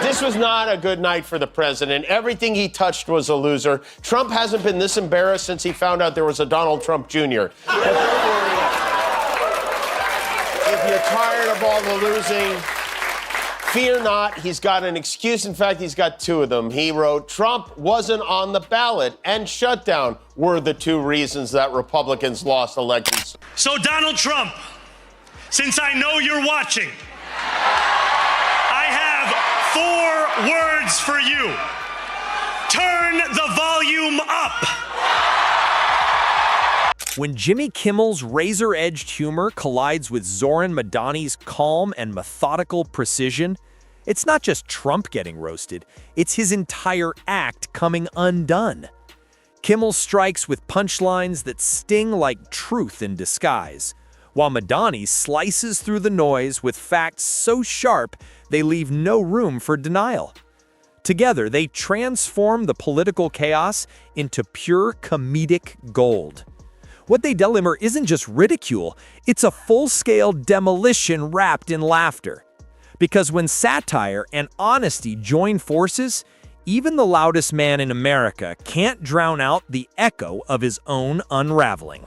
This was not a good night for the president. Everything he touched was a loser. Trump hasn't been this embarrassed since he found out there was a Donald Trump Jr. If you're tired of all the losing, fear not, he's got an excuse. In fact, he's got two of them. He wrote, Trump wasn't on the ballot and shutdown were the two reasons that Republicans lost elections. So Donald Trump, since I know you're watching, I have 4 words for you. Turn the volume up. When Jimmy Kimmel's razor-edged humor collides with Zohran Mamdani's calm and methodical precision, it's not just Trump getting roasted, it's his entire act coming undone. Kimmel strikes with punchlines that sting like truth in disguise, while Mamdani slices through the noise with facts so sharp they leave no room for denial. Together, they transform the political chaos into pure comedic gold. What they deliver isn't just ridicule, it's a full-scale demolition wrapped in laughter. Because when satire and honesty join forces, even the loudest man in America can't drown out the echo of his own unraveling.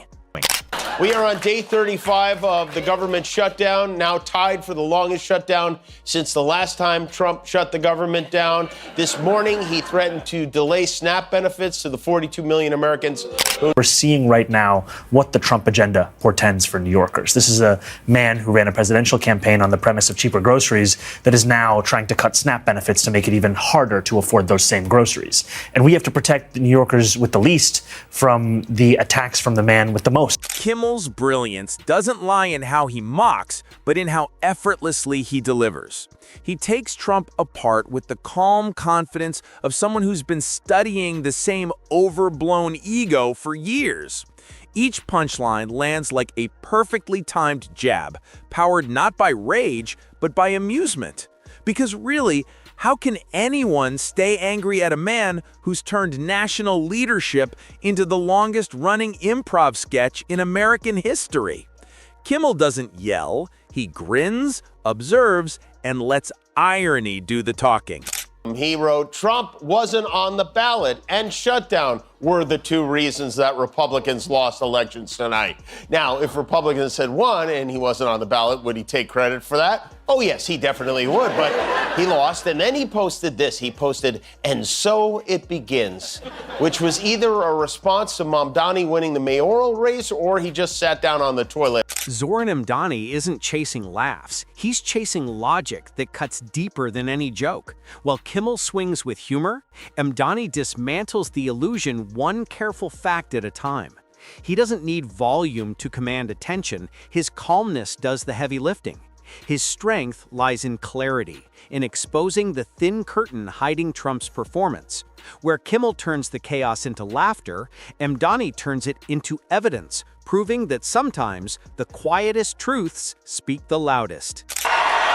We are on day 35 of the government shutdown, now tied for the longest shutdown since the last time Trump shut the government down. This morning, he threatened to delay SNAP benefits to the 42 million Americans who... We're seeing right now what the Trump agenda portends for New Yorkers. This is a man who ran a presidential campaign on the premise of cheaper groceries that is now trying to cut SNAP benefits to make it even harder to afford those same groceries. And we have to protect the New Yorkers with the least from the attacks from the man with the most. Kimmel's brilliance doesn't lie in how he mocks, but in how effortlessly he delivers. He takes Trump apart with the calm confidence of someone who's been studying the same overblown ego for years. Each punchline lands like a perfectly timed jab, powered not by rage, but by amusement. Because really, how can anyone stay angry at a man who's turned national leadership into the longest-running improv sketch in American history? Kimmel doesn't yell, he grins, observes, and lets irony do the talking. He wrote, Trump wasn't on the ballot and shutdown were the two reasons that Republicans lost elections tonight. Now, if Republicans had won and he wasn't on the ballot, would he take credit for that? Oh, yes, he definitely would, but he lost. And then he posted this. He posted, and so it begins, which was either a response to Mamdani winning the mayoral race or he just sat down on the toilet. Zohran Mamdani isn't chasing laughs. He's chasing logic that cuts deeper than any joke. While Kimmel swings with humor, Mamdani dismantles the illusion one careful fact at a time. He doesn't need volume to command attention. His calmness does the heavy lifting. His strength lies in clarity, in exposing the thin curtain hiding Trump's performance. Where Kimmel turns the chaos into laughter, Mamdani turns it into evidence, proving that sometimes the quietest truths speak the loudest.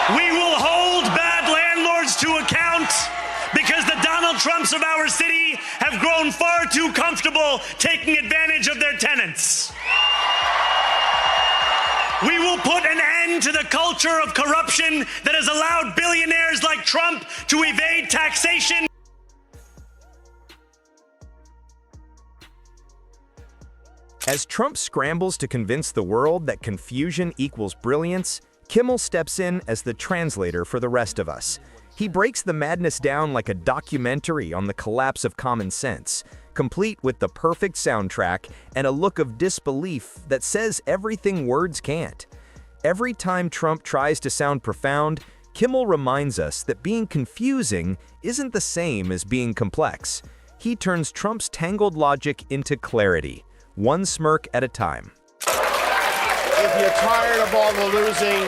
We will hold bad landlords to account because the Donald Trumps of our city have grown far too comfortable taking advantage of their tenants. We will put an end to the culture of corruption that has allowed billionaires like Trump to evade taxation. As Trump scrambles to convince the world that confusion equals brilliance, Kimmel steps in as the translator for the rest of us. He breaks the madness down like a documentary on the collapse of common sense, complete with the perfect soundtrack and a look of disbelief that says everything words can't. Every time Trump tries to sound profound, Kimmel reminds us that being confusing isn't the same as being complex. He turns Trump's tangled logic into clarity, one smirk at a time. If you're tired of all the losing,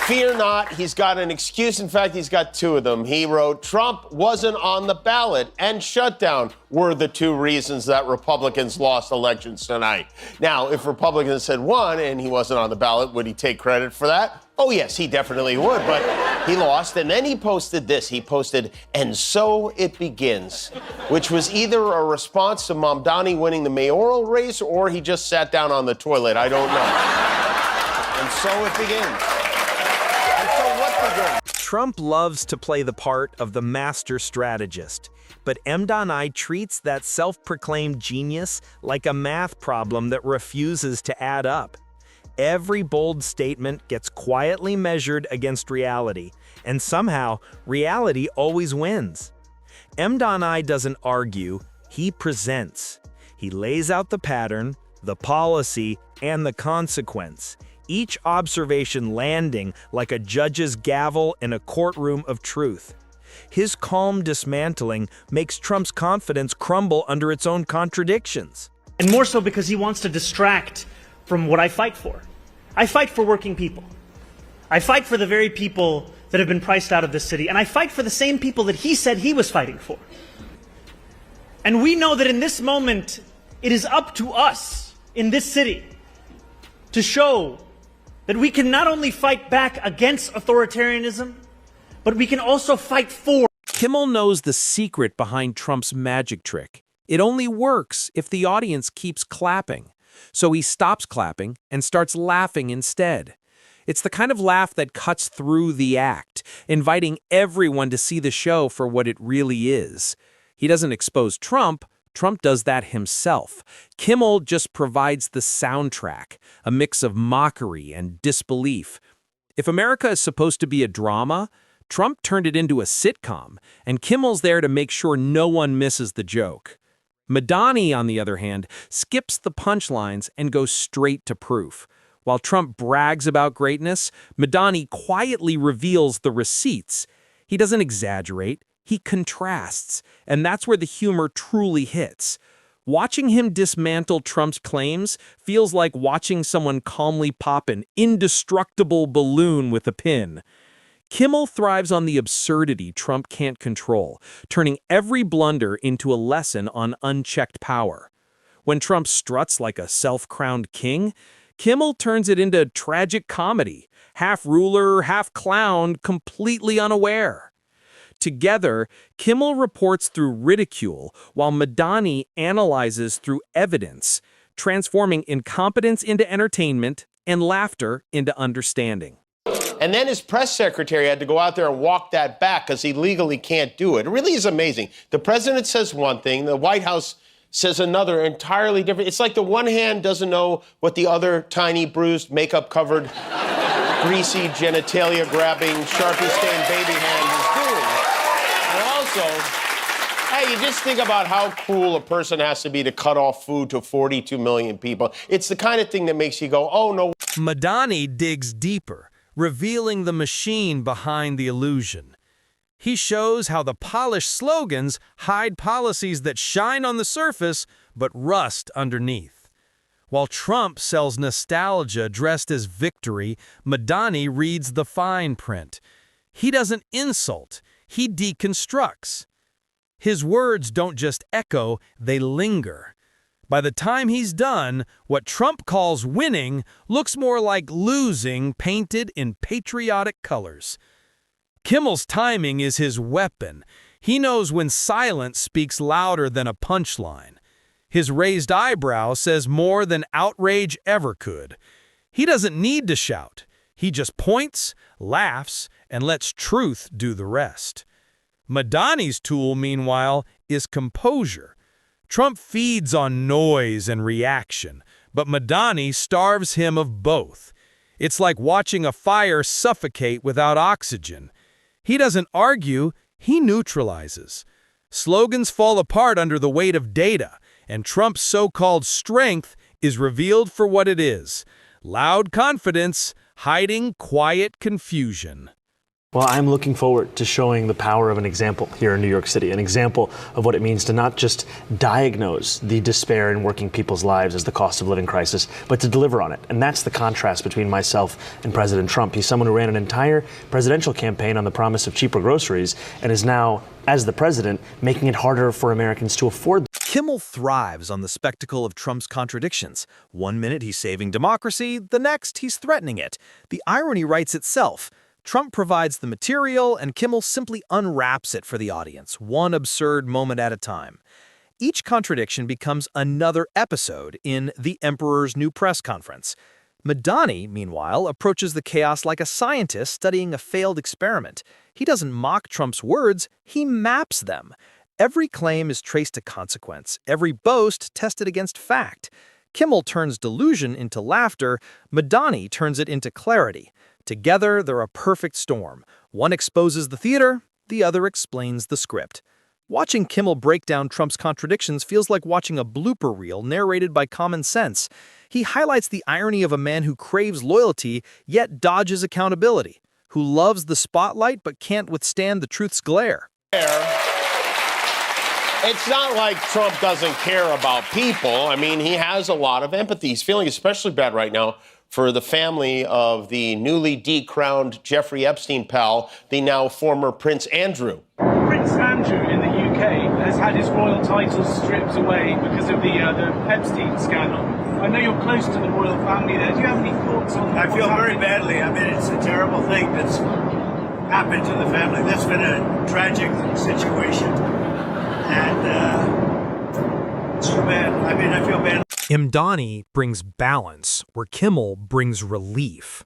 fear not, he's got an excuse. In fact, he's got two of them. He wrote, Trump wasn't on the ballot and shutdown were the two reasons that Republicans lost elections tonight. Now, if Republicans had won and he wasn't on the ballot, would he take credit for that? Oh, yes, he definitely would, but he lost. And then he posted this. He posted, and so it begins, which was either a response to Mamdani winning the mayoral race or he just sat down on the toilet. I don't know. And so it begins. And so what begins? Trump loves to play the part of the master strategist, but Mamdani treats that self-proclaimed genius like a math problem that refuses to add up. Every bold statement gets quietly measured against reality, and somehow, reality always wins. Mamdani doesn't argue, he presents. He lays out the pattern, the policy, and the consequence, each observation landing like a judge's gavel in a courtroom of truth. His calm dismantling makes Trump's confidence crumble under its own contradictions. And more so because he wants to distract from what I fight for. I fight for working people. I fight for the very people that have been priced out of this city, and I fight for the same people that he said he was fighting for. And we know that in this moment, it is up to us in this city to show that we can not only fight back against authoritarianism, but we can also fight for. Kimmel knows the secret behind Trump's magic trick. It only works if the audience keeps clapping. So he stops clapping and starts laughing instead. It's the kind of laugh that cuts through the act, inviting everyone to see the show for what it really is. He doesn't expose Trump. Trump does that himself. Kimmel just provides the soundtrack, a mix of mockery and disbelief. If America is supposed to be a drama, Trump turned it into a sitcom, and Kimmel's there to make sure no one misses the joke. Mamdani, on the other hand, skips the punchlines and goes straight to proof. While Trump brags about greatness, Mamdani quietly reveals the receipts. He doesn't exaggerate. He contrasts, and that's where the humor truly hits. Watching him dismantle Trump's claims feels like watching someone calmly pop an indestructible balloon with a pin. Kimmel thrives on the absurdity Trump can't control, turning every blunder into a lesson on unchecked power. When Trump struts like a self-crowned king, Kimmel turns it into tragic comedy, half ruler, half clown, completely unaware. Together, Kimmel reports through ridicule, while Mamdani analyzes through evidence, transforming incompetence into entertainment and laughter into understanding. And then his press secretary had to go out there and walk that back because he legally can't do it. It really is amazing. The president says one thing, the White House says another entirely different. It's like the one hand doesn't know what the other tiny, bruised, makeup-covered, greasy, genitalia-grabbing, Sharpie-stained baby hand is doing. And also, hey, you just think about how cruel a person has to be to cut off food to 42 million people. It's the kind of thing that makes you go, oh, no. Mamdani digs deeper, revealing the machine behind the illusion. He shows how the polished slogans hide policies that shine on the surface but rust underneath. While Trump sells nostalgia dressed as victory, Mamdani reads the fine print. He doesn't insult, he deconstructs. His words don't just echo, they linger. By the time he's done, what Trump calls winning looks more like losing painted in patriotic colors. Kimmel's timing is his weapon. He knows when silence speaks louder than a punchline. His raised eyebrow says more than outrage ever could. He doesn't need to shout. He just points, laughs, and lets truth do the rest. Mamdani's tool, meanwhile, is composure. Trump feeds on noise and reaction, but Mamdani starves him of both. It's like watching a fire suffocate without oxygen. He doesn't argue, he neutralizes. Slogans fall apart under the weight of data, and Trump's so-called strength is revealed for what it is: loud confidence hiding quiet confusion. Well, I'm looking forward to showing the power of an example here in New York City, an example of what it means to not just diagnose the despair in working people's lives as the cost of living crisis, but to deliver on it. And that's the contrast between myself and President Trump. He's someone who ran an entire presidential campaign on the promise of cheaper groceries and is now, as the president, making it harder for Americans to afford. Kimmel thrives on the spectacle of Trump's contradictions. One minute he's saving democracy, the next he's threatening it. The irony writes itself. Trump provides the material, and Kimmel simply unwraps it for the audience, one absurd moment at a time. Each contradiction becomes another episode in The Emperor's New Press Conference. Mamdani, meanwhile, approaches the chaos like a scientist studying a failed experiment. He doesn't mock Trump's words, he maps them. Every claim is traced to consequence, every boast tested against fact. Kimmel turns delusion into laughter, Mamdani turns it into clarity. Together, they're a perfect storm. One exposes the theater, the other explains the script. Watching Kimmel break down Trump's contradictions feels like watching a blooper reel narrated by common sense. He highlights the irony of a man who craves loyalty yet dodges accountability, who loves the spotlight but can't withstand the truth's glare. It's not like Trump doesn't care about people. I mean, he has a lot of empathy. He's feeling especially bad right now for the family of the newly decrowned Jeffrey Epstein pal, the now former Prince Andrew. Prince Andrew in the UK has had his royal titles stripped away because of the Epstein scandal. I know you're close to the royal family there. Do you have any thoughts on that? I feel very badly. I mean, it's a terrible thing that's happened to the family. That's been a tragic situation. And it's too bad. I mean, I feel bad. Mamdani brings balance, where Kimmel brings relief.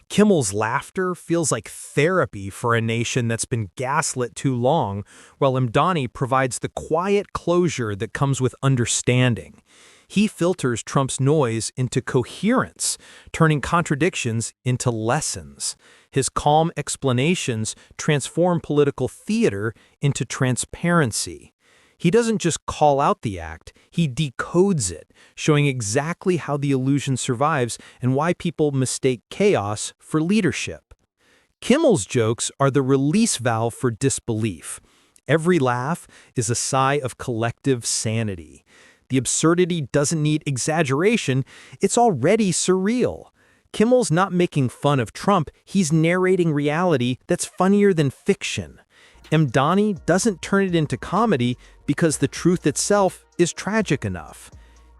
Kimmel's laughter feels like therapy for a nation that's been gaslit too long, while Mamdani provides the quiet closure that comes with understanding. He filters Trump's noise into coherence, turning contradictions into lessons. His calm explanations transform political theater into transparency. He doesn't just call out the act, he decodes it, showing exactly how the illusion survives and why people mistake chaos for leadership. Kimmel's jokes are the release valve for disbelief. Every laugh is a sigh of collective sanity. The absurdity doesn't need exaggeration, it's already surreal. Kimmel's not making fun of Trump, he's narrating reality that's funnier than fiction. Mamdani doesn't turn it into comedy because the truth itself is tragic enough.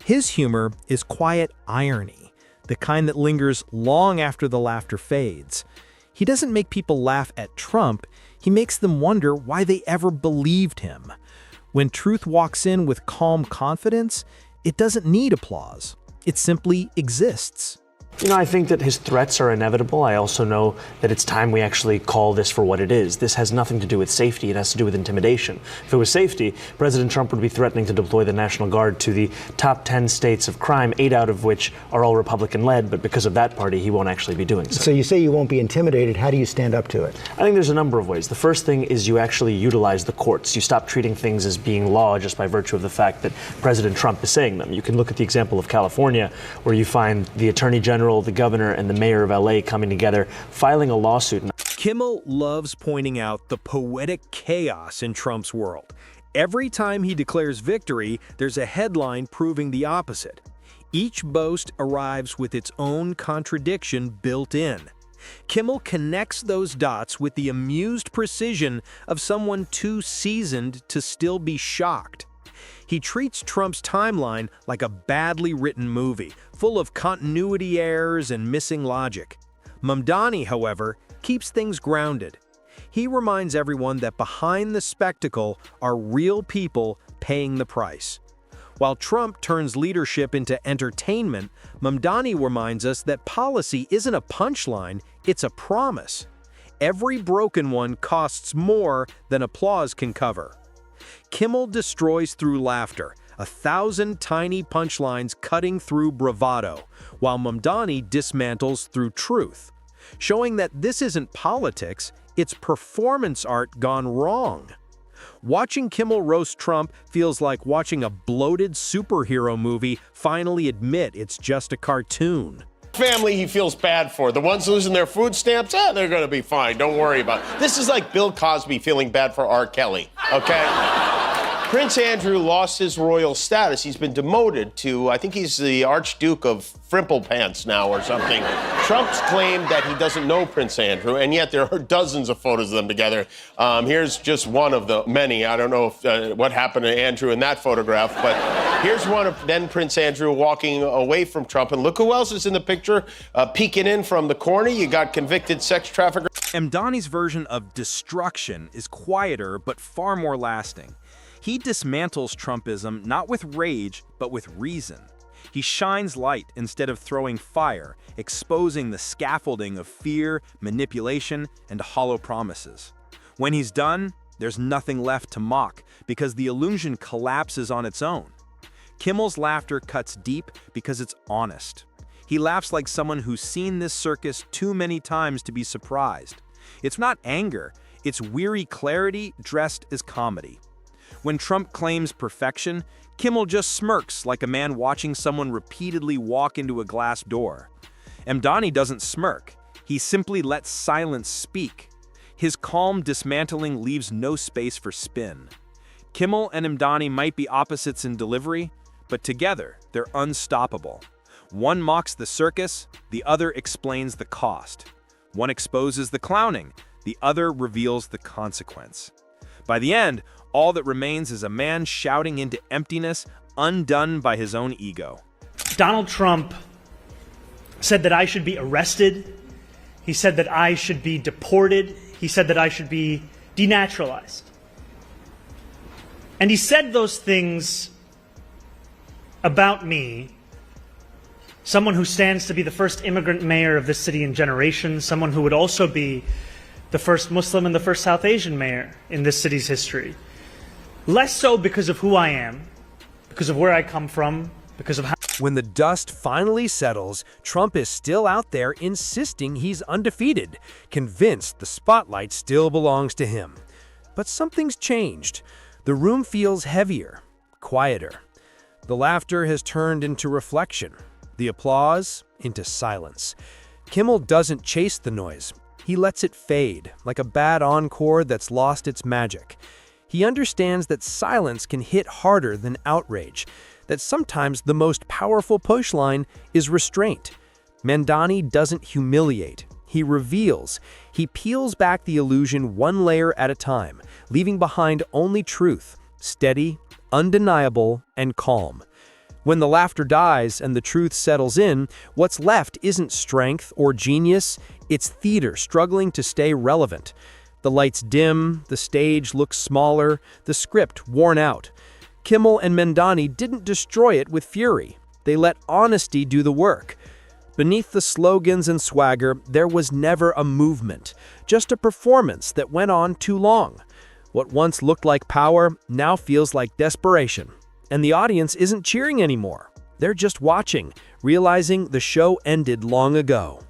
His humor is quiet irony, the kind that lingers long after the laughter fades. He doesn't make people laugh at Trump, he makes them wonder why they ever believed him. When truth walks in with calm confidence, it doesn't need applause. It simply exists. You know, I think that his threats are inevitable. I also know that it's time we actually call this for what it is. This has nothing to do with safety. It has to do with intimidation. If it was safety, President Trump would be threatening to deploy the National Guard to the top 10 states of crime, 8 out of which are all Republican-led, but because of that party, he won't actually be doing so. So you say you won't be intimidated. How do you stand up to it? I think there's a number of ways. The first thing is you actually utilize the courts. You stop treating things as being law just by virtue of the fact that President Trump is saying them. You can look at the example of California, where you find the Attorney General, the governor, and the mayor of LA coming together, filing a lawsuit. Kimmel loves pointing out the poetic chaos in Trump's world. Every time he declares victory, there's a headline proving the opposite. Each boast arrives with its own contradiction built in. Kimmel connects those dots with the amused precision of someone too seasoned to still be shocked. He treats Trump's timeline like a badly written movie, full of continuity errors and missing logic. Mamdani, however, keeps things grounded. He reminds everyone that behind the spectacle are real people paying the price. While Trump turns leadership into entertainment, Mamdani reminds us that policy isn't a punchline, it's a promise. Every broken one costs more than applause can cover. Kimmel destroys through laughter, 1,000 tiny punchlines cutting through bravado, while Mamdani dismantles through truth, showing that this isn't politics, it's performance art gone wrong. Watching Kimmel roast Trump feels like watching a bloated superhero movie finally admit it's just a cartoon. Family he feels bad for. The ones losing their food stamps, they're going to be fine. Don't worry about it. This is like Bill Cosby feeling bad for R. Kelly, okay? Prince Andrew lost his royal status. He's been demoted to, I think he's the Archduke of Frimplepants now or something. Trump's claimed that he doesn't know Prince Andrew, and yet there are dozens of photos of them together. Here's just one of the many. I don't know if, what happened to Andrew in that photograph, but here's one of then Prince Andrew walking away from Trump. And look who else is in the picture, peeking in from the corner. You got convicted sex trafficker. Mamdani's version of destruction is quieter but far more lasting. He dismantles Trumpism not with rage, but with reason. He shines light instead of throwing fire, exposing the scaffolding of fear, manipulation, and hollow promises. When he's done, there's nothing left to mock because the illusion collapses on its own. Kimmel's laughter cuts deep because it's honest. He laughs like someone who's seen this circus too many times to be surprised. It's not anger, it's weary clarity dressed as comedy. When Trump claims perfection, Kimmel just smirks like a man watching someone repeatedly walk into a glass door. Mamdani doesn't smirk, he simply lets silence speak. His calm dismantling leaves no space for spin. Kimmel and Mamdani might be opposites in delivery, but together they're unstoppable. One mocks the circus, the other explains the cost. One exposes the clowning, the other reveals the consequence. By the end, all that remains is a man shouting into emptiness, undone by his own ego. Donald Trump said that I should be arrested. He said that I should be deported. He said that I should be denaturalized. And he said those things about me, someone who stands to be the first immigrant mayor of this city in generations, someone who would also be the first Muslim and the first South Asian mayor in this city's history. Less so because of who I am, because of where I come from, because of how... When the dust finally settles, Trump is still out there insisting he's undefeated, convinced the spotlight still belongs to him. But something's changed. The room feels heavier, quieter. The laughter has turned into reflection, the applause into silence. Kimmel doesn't chase the noise. He lets it fade, like a bad encore that's lost its magic. He understands that silence can hit harder than outrage, that sometimes the most powerful pushline is restraint. Mamdani doesn't humiliate. He reveals. He peels back the illusion one layer at a time, leaving behind only truth, steady, undeniable, and calm. When the laughter dies and the truth settles in, what's left isn't strength or genius, it's theater struggling to stay relevant. The lights dim, the stage looks smaller, the script worn out. Kimmel and Mamdani didn't destroy it with fury. They let honesty do the work. Beneath the slogans and swagger, there was never a movement, just a performance that went on too long. What once looked like power now feels like desperation. And the audience isn't cheering anymore. They're just watching, realizing the show ended long ago.